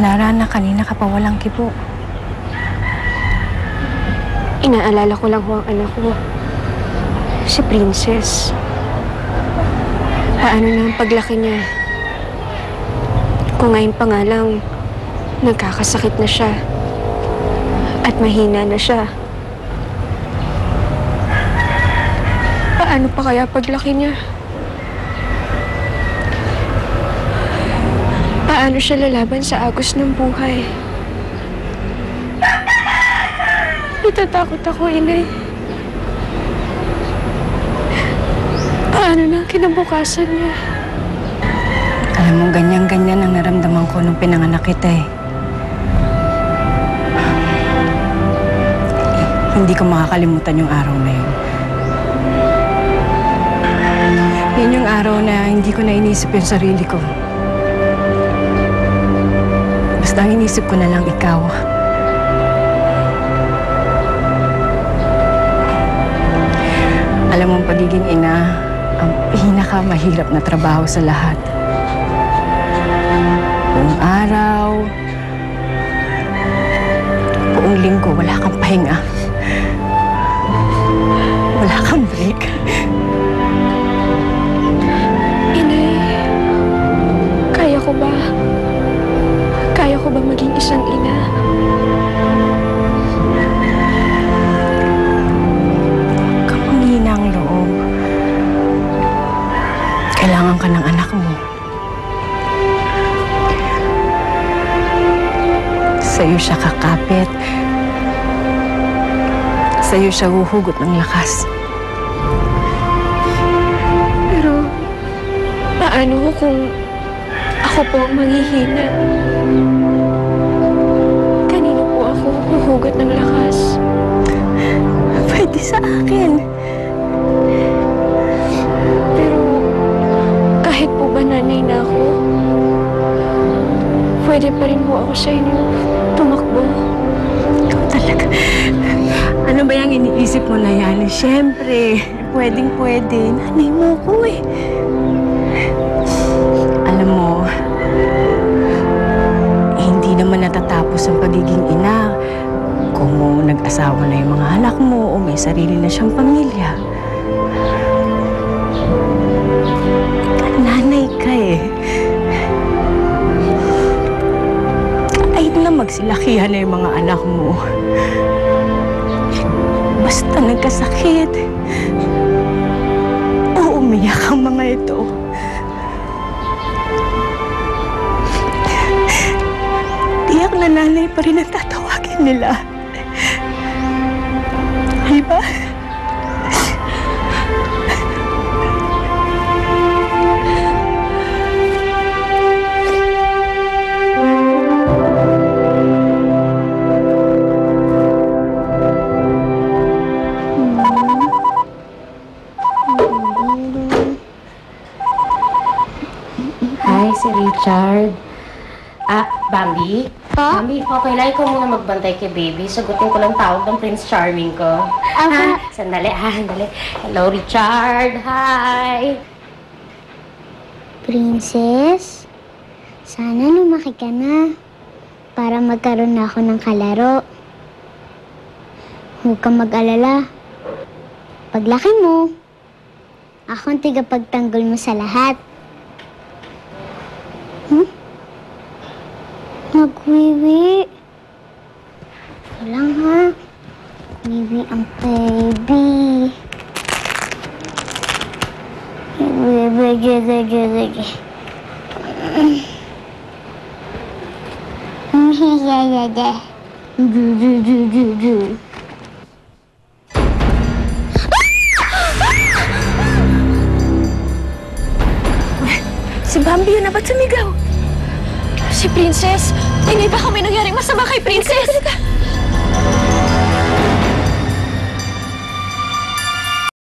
Lara, na kanina ka pa walang kibo. Inaalala ko lang ho ang anak ko. Si Princess. Paano na ang paglaki niya? Kung ngayon pa nga lang, nagkakasakit na siya. At mahina na siya. Paano pa kaya paglaki niya? Paano siya lalaban sa agos ng buhay? Natatakot ako, Inay. Paano na ang kinabukasan niya? Alam mo, ganyan-ganyan ang naramdaman ko nung pinanganak kita eh. Hindi ko makakalimutan yung araw na yun. Yan yung araw na hindi ko na inisip yung sarili ko. Basta ang inisip ko na lang ikaw. Alam mo, ang pagiging ina, ang pinakamahirap na trabaho sa lahat. Buong araw, buong linggo, wala kang pahinga. Wala kang break. Inay, kaya ko ba? Kaya ko ba maging isang ina? Ang loob. Kailangan ka ng anak mo. Sa'yo siya kakapit. Sa'yo siya huhugot ng lakas. Pero, paano kung ako po ang manghihina? Kanino po ako huhugot ng lakas? Pwede sa akin. Kahit po ba nanay na ako, pwede pa rin po ako sa inyo tumakbo. Ikaw talaga. Ano ba yung iniisip mo na yan? Siyempre, pwedeng-pwede. Nanay mo ko eh. Alam mo, hindi naman natatapos ang pagiging ina kung nag-asawa na yung mga anak mo o may sarili na siyang pamilya. Nanay ka eh. Kahit na magsilakihan na yung mga anak mo. Basta nagkasakit. O umiyak ang mga ito. Tiyak na nanay pa rin ang tatawagin nila. Diba? Si Richard. Bambi? Bambi, okay lang. Ikaw muna magbantay kay baby. Sagutin ko lang tawag ng Prince Charming ko. Sandali, sandali. Hello, Richard. Hi! Princess, sana lumaki ka na para magkaroon na ako ng kalaro. Huwag kang mag-alala. Paglaki mo, ako ang tigapagtanggol mo sa lahat. Nagwiwi. Walang ha. Wiwi ang baby. Wiwi, gigi. Si Bambi yun na ba't sumigaw? Si Princess! Hindi ba kami nangyaring masama kay Princess?